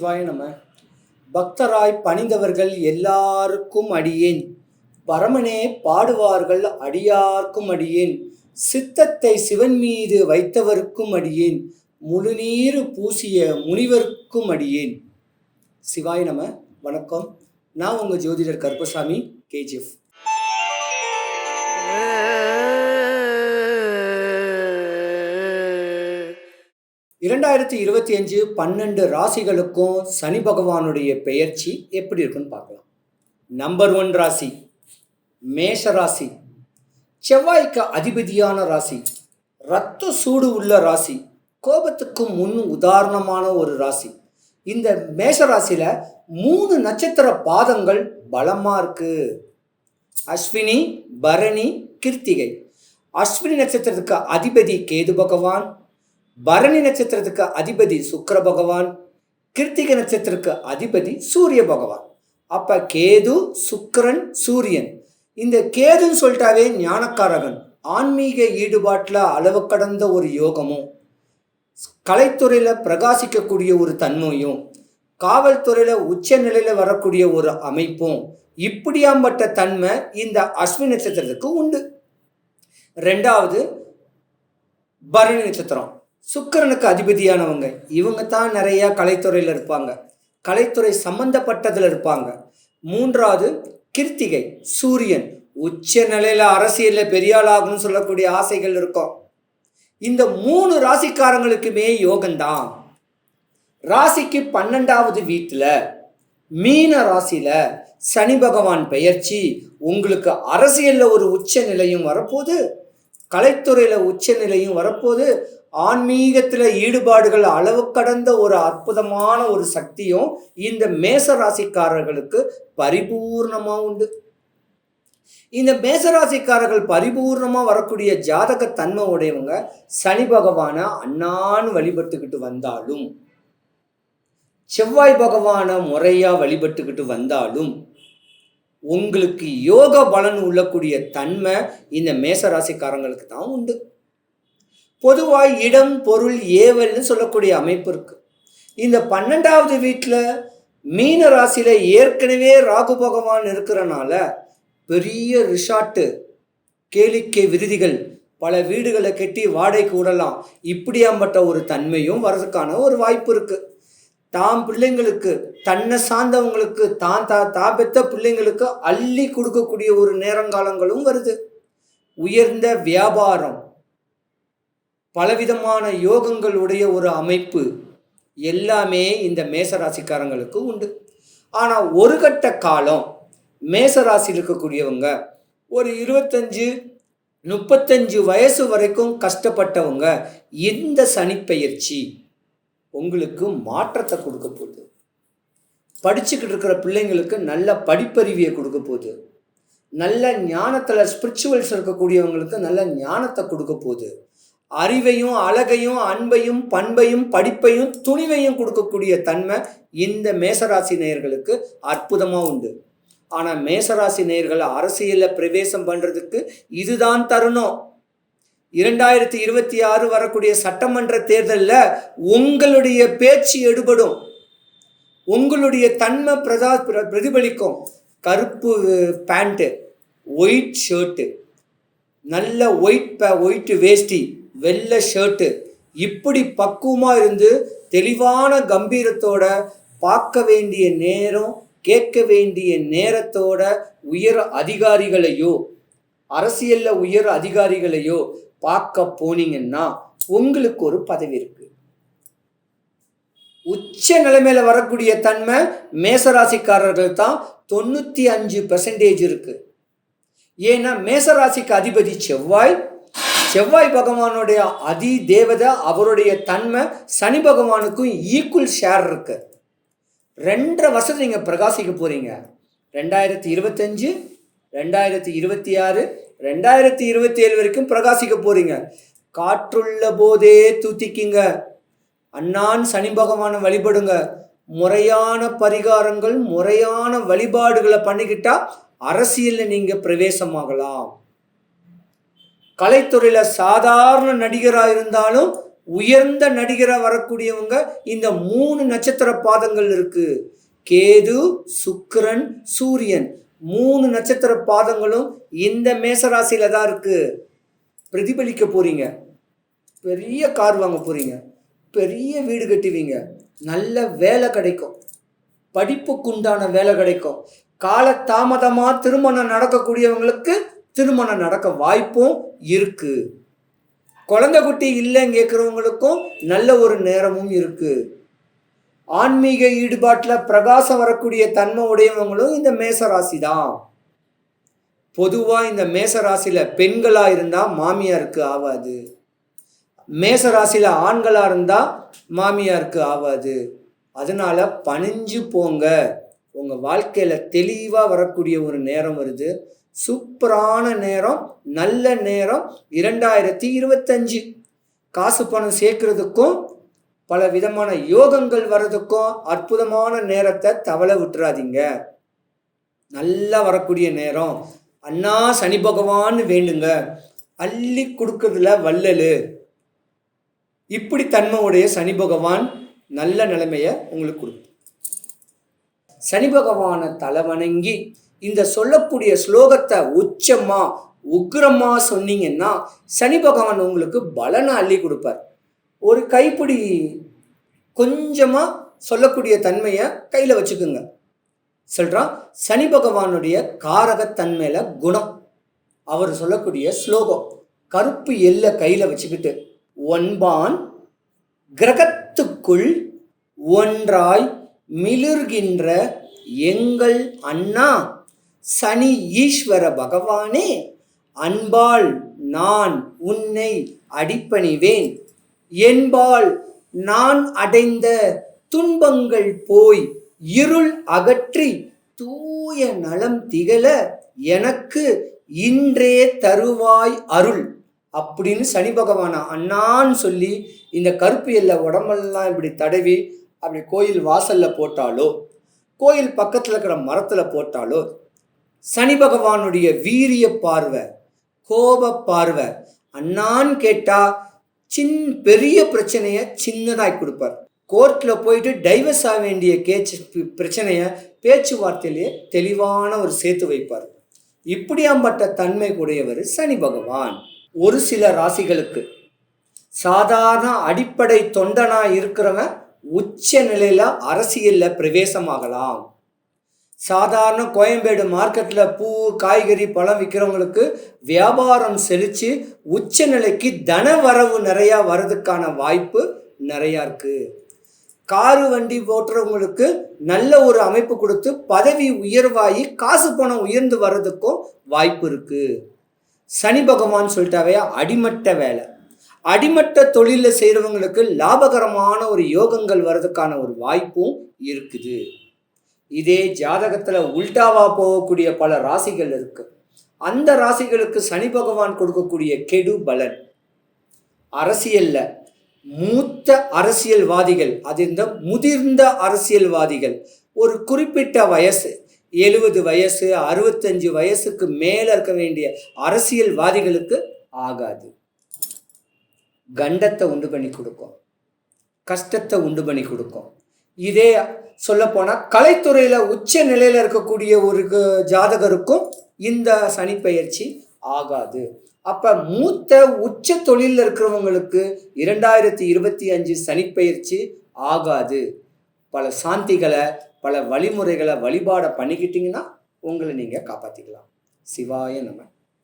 சிவாய நம. பக்தராய் பணிந்தவர்கள் எல்லாருக்கும் அடியேன், பரமனே பாடுவார்கள் அடியார்க்கும் அடியேன், சித்தத்தை சிவன் மீது வைத்தவர்க்கும் அடியேன், முழுநீரு பூசிய முனிவர்க்கும் அடியேன். சிவாய நம. வணக்கம். நான் உங்கள் ஜோதிடர் கருப்பசாமி, கேஜிஎஃப். 2025 12 ராசிகளுக்கும் சனி பகவானுடைய பெயர்ச்சி எப்படி இருக்குன்னு பார்க்கலாம். நம்பர் 1 ராசி மேஷ ராசி. செவ்வாய்க்கு அதிபதியான ராசி, இரத்த சூடு உள்ள ராசி, கோபத்துக்கு முன் உதாரணமான ஒரு ராசி. இந்த மேஷ ராசியில் 3 நட்சத்திர பாதங்கள் பலமாக இருக்கு. அஸ்வினி, பரணி, கிருத்திகை. அஸ்வினி நட்சத்திரத்துக்கு அதிபதி கேது பகவான், பரணி நட்சத்திரத்துக்கு அதிபதி சுக்கிர பகவான், கிருத்திகை நட்சத்திரத்துக்கு அதிபதி சூரிய பகவான். அப்ப கேது, சுக்கிரன், சூரியன். இந்த கேதுன்னு சொல்லிட்டாவே ஞானக்காரகன், ஆன்மீக ஈடுபாட்டில் அளவு கடந்த ஒரு யோகமும், கலைத்துறையில் பிரகாசிக்கக்கூடிய ஒரு தன்மையும், காவல்துறையில் உச்ச நிலையில் வரக்கூடிய ஒரு அமைப்பும், இப்படியாம்பட்ட தன்மை இந்த அஸ்வினி நட்சத்திரத்துக்கு உண்டு. 2வது பரணி நட்சத்திரம். சுக்கிரனுக்கு அதிபதியானவங்க, இவங்க தான் நிறையா கலைத்துறையில் இருப்பாங்க, கலைத்துறை சம்பந்தப்பட்டதில் இருப்பாங்க. 3வது கிருத்திகை, சூரியன். உச்ச நிலையில் அரசியலில் பெரியாள் ஆகணும்னு சொல்லக்கூடிய ஆசைகள் இருக்கும். இந்த 3 ராசிக்காரங்களுக்குமே யோகம்தான். ராசிக்கு 12வது வீட்டில் மீன ராசியில் சனி பகவான் பெயர்ச்சி உங்களுக்கு அரசியலில் ஒரு உச்ச நிலையும் வரப்போகுது, கலைத்துறையில் உச்ச நிலையும் வரப்போகுது. ஆன்மீகத்தில் ஈடுபாடுகள் அளவு கடந்த ஒரு அற்புதமான ஒரு சக்தியும் இந்த மேச ராசிக்காரர்களுக்கு பரிபூர்ணமாக உண்டு. இந்த மேசராசிக்காரர்கள் பரிபூர்ணமாக வரக்கூடிய ஜாதக தன்மை உடையவங்க சனி பகவான அண்ணான்னு வழிபட்டுக்கிட்டு வந்தாலும், செவ்வாய் பகவான முறையாக வழிபட்டுக்கிட்டு வந்தாலும் உங்களுக்கு யோக பலன் உள்ளக்கூடிய தன்மை இந்த மேசராசிக்காரங்களுக்கு தான் உண்டு. பொதுவாக இடம், பொருள், ஏவல்னு சொல்லக்கூடிய அமைப்பு இருக்கு. இந்த 12வது வீட்டில் மீன ராசியில் ஏற்கனவே ராகு பகவான் இருக்கிறனால பெரிய ரிசார்ட்டு, கேளிக்கை விருதிகள், பல வீடுகளை கட்டி வாடகைக்கு விடலாம், இப்படியாம்பட்ட ஒரு தன்மையும் வர்றதுக்கான ஒரு வாய்ப்பு இருக்கு. தாம் பிள்ளைங்களுக்கு, தன்னை சார்ந்தவங்களுக்கு, தான் பெற்ற பிள்ளைங்களுக்கு அள்ளி கொடுக்கக்கூடிய ஒரு நேரங்காலங்களும் வருது. உயர்ந்த வியாபாரம், பலவிதமான யோகங்களுடைய ஒரு அமைப்பு எல்லாமே இந்த மேசராசிக்காரங்களுக்கு உண்டு. ஆனால் ஒரு கட்ட காலம் மேசராசியில் இருக்கக்கூடியவங்க ஒரு 25-35 வயசு வரைக்கும் கஷ்டப்பட்டவங்க இந்த சனிப்பெயர்ச்சி உங்களுக்கு மாற்றத்தை கொடுக்க போகுது. படிச்சுக்கிட்டு இருக்கிற பிள்ளைங்களுக்கு நல்ல படிப்பறிவியை கொடுக்க போகுது. நல்ல ஞானத்தில் ஸ்பிரிச்சுவல்ஸ் இருக்கக்கூடியவங்களுக்கு நல்ல ஞானத்தை கொடுக்க போகுது. அறிவையும் அழகையும் அன்பையும் பண்பையும் படிப்பையும் துணிவையும் கொடுக்கக்கூடிய தன்மை இந்த மேசராசி நேயர்களுக்கு அற்புதமாக உண்டு. ஆனால் மேசராசி நேயர்கள் அரசியலில் பிரவேசம் பண்ணுறதுக்கு இதுதான் தருணம். 2026 வரக்கூடிய சட்டமன்ற தேர்தலில் உங்களுடைய பேச்சு எடுபடும், உங்களுடைய தன்மை பிரதிபலிக்கும். கருப்பு பேண்ட்டு, ஒயிட் ஷர்ட்டு, நல்ல ஒயிட் வேஷ்டி, வெள்ளை ஷர்ட்டு, இப்படி பக்குவமாக இருந்து தெளிவான கம்பீரத்தோட பார்க்க வேண்டிய நேரம், கேட்க வேண்டிய நேரத்தோட உயர் அதிகாரிகளையோ, அரசியலில் உயர் அதிகாரிகளையோ பார்க்க போனீங்கன்னா உங்களுக்கு ஒரு பதவி இருக்கு. உச்ச நிலைமையில வரக்கூடிய தன்மை மேசராசிக்காரர்கள் தான் 95% இருக்கு. ஏன்னா மேசராசிக்கு அதிபதி செவ்வாய் பகவானுடைய அதி தேவதை, அவருடைய தன்மை சனி பகவானுக்கும் ஈக்குவல் ஷேர் இருக்கு. 2.5 வருஷம் நீங்கள் பிரகாசிக்க போறீங்க. 2025, 2026, 2027 வரைக்கும் பிரகாசிக்க போறீங்க. காற்றுள்ள போதே தூத்திக்கிங்க. அண்ணான் சனி பகவானை வழிபடுங்க. முறையான பரிகாரங்கள், முறையான வழிபாடுகளை பண்ணிக்கிட்டா அரசியலில் நீங்கள் பிரவேசமாகலாம். கலைத்துறையில் சாதாரண நடிகராக இருந்தாலும் உயர்ந்த நடிகரா வரக்கூடியவங்க இந்த 3 நட்சத்திர பாதங்கள் இருக்கு. கேது, சுக்கிரன், சூரியன் 3 நட்சத்திர பாதங்களும் இந்த மேசராசியில தான் இருக்கு. பிரதிபலிக்க போறீங்க, பெரிய கார் வாங்க போறீங்க, பெரிய வீடு கட்டுவீங்க, நல்ல வேலை கிடைக்கும், படிப்புக்குண்டான வேலை கிடைக்கும். கால தாமதமா திருமணம் நடக்கக்கூடியவங்களுக்கு திருமணம் நடக்க வாய்ப்பும் இருக்கு. குழந்தை குட்டி இல்லைன்னு கேட்குறவங்களுக்கும் நல்ல ஒரு நேரமும் இருக்கு. ஆன்மீக ஈடுபாட்டில் பிரகாசம் வரக்கூடிய தன்மை உடையவங்களும் இந்த மேசராசி தான். பொதுவாக இந்த மேசராசியில் பெண்களாக இருந்தால் மாமியாருக்கு ஆகாது, மேசராசியில் ஆண்களாக இருந்தால் மாமியாருக்கு ஆகாது. அதனால பணிஞ்சு போங்க. உங்கள் வாழ்க்கையில் தெளிவாக வரக்கூடிய ஒரு நேரம் வருது. சூப்பரான நேரம், நல்ல நேரம் 2025. காசு பணம் சேர்க்கறதுக்கும் பல விதமான யோகங்கள் வர்றதுக்கும் அற்புதமான நேரத்தை தவளை விட்டுறாதீங்க. நல்லா வரக்கூடிய நேரம். அண்ணா சனி பகவான் வேண்டுங்க, அள்ளி கொடுக்கறதுல வள்ளலு. இப்படி தன்மையுடைய சனி பகவான் நல்ல நிலைமையை உங்களுக்கு கொடுக்கும். சனி பகவானை தலை வணங்கி இந்த சொல்லக்கூடிய ஸ்லோகத்தை உச்சமா உக்ரமா சொன்னீங்கன்னா சனி பகவான் உங்களுக்கு பலனை அள்ளி கொடுப்பார். ஒரு கைப்பிடி கொஞ்சமா சொல்லக்கூடிய தன்மையை கையில் வச்சுக்குங்க. சொல்றான் சனி பகவானுடைய காரகத்தன்மையில குணம். அவர் சொல்லக்கூடிய ஸ்லோகம் கருப்பு எல்லை கையில் வச்சுக்கிட்டு, ஒன்பான் கிரகத்துக்குள் ஒன்றாய் மிளிர்கின்ற எங்கள் அண்ணா சனி ஈஸ்வர பகவானே, அன்பால் நான் உன்னை அடிபணிவேன், என்பால் நான் அடைந்த துன்பங்கள் போய் இருள் அகற்றி தூய நலம் திகழ எனக்கு இன்றே தருவாய் அருள் அப்படின்னு சனி பகவான அண்ணான்னு சொல்லி இந்த கருப்பு எல்லை உடம்பெல்லாம் இப்படி தடவி அப்படி கோயில் வாசல்ல போட்டாலோ கோயில் பக்கத்தில் இருக்கிற மரத்தில் போட்டாலோ சனி பகவானுடைய வீரிய பார்வை, கோப பார்வை, அண்ணான்னு கேட்டா பெரிய பிரச்சனையை சின்னதாய் கொடுப்பார். கோர்ட்டில் போயிட்டு டைவர்ஸ் ஆக வேண்டிய பிரச்சனையை பேச்சுவார்த்தையிலே தெளிவான ஒரு சேர்த்து வைப்பார். இப்படியாம்பட்ட தன்மை கூடியவர் சனி பகவான். ஒரு சில ராசிகளுக்கு சாதாரண அடிப்படை தொண்டனா இருக்கிறவன் உச்ச நிலையில அரசியல்ல பிரவேசமாகலாம். சாதாரண கோயம்பேடு மார்க்கெட்டில் பூ காய்கறி பழம் விற்கிறவங்களுக்கு வியாபாரம் செழித்து உச்ச நிலைக்கு தன வரவு நிறையா வர்றதுக்கான வாய்ப்பு நிறையா இருக்குது. காரு வண்டி ஓட்டுறவங்களுக்கு நல்ல ஒரு அமைப்பு கொடுத்து பதவி உயர்வாகி காசு பணம் உயர்ந்து வர்றதுக்கும் வாய்ப்பு இருக்குது. சனி பகவான் சொல்லிட்டாவே அடிமட்ட வேலை, அடிமட்ட தொழிலில் செய்கிறவங்களுக்கு லாபகரமான ஒரு யோகங்கள் வர்றதுக்கான ஒரு வாய்ப்பும் இருக்குது. இதே ஜாதகத்தில் உல்டாவா போகக்கூடிய பல ராசிகள் இருக்கு. அந்த ராசிகளுக்கு சனி பகவான் கொடுக்கக்கூடிய கெடு பலன், அரசியல்ல மூத்த அரசியல்வாதிகள், அது இந்த முதிர்ந்த அரசியல்வாதிகள், ஒரு குறிப்பிட்ட வயசு 70 வயசு 65 வயசுக்கு மேல இருக்க வேண்டிய அரசியல்வாதிகளுக்கு ஆகாது. கண்டத்தை உண்டு பண்ணி கொடுக்கும், கஷ்டத்தை உண்டு பண்ணி கொடுக்கும். இதே சொல்லப்போனால் கலைத்துறையில் உச்ச நிலையில் இருக்கக்கூடிய ஒரு ஜாதகருக்கும் இந்த சனி பெயர்ச்சி ஆகாது. அப்போ மூத்த உச்ச தொழிலில் இருக்கிறவங்களுக்கு 2025 சனி பெயர்ச்சி ஆகாது. பல சாந்திகளை பல வழிமுறைகளை வழிபாடை பண்ணிக்கிட்டிங்கன்னா உங்களை நீங்கள் காப்பாற்றிக்கலாம். சிவாய நம.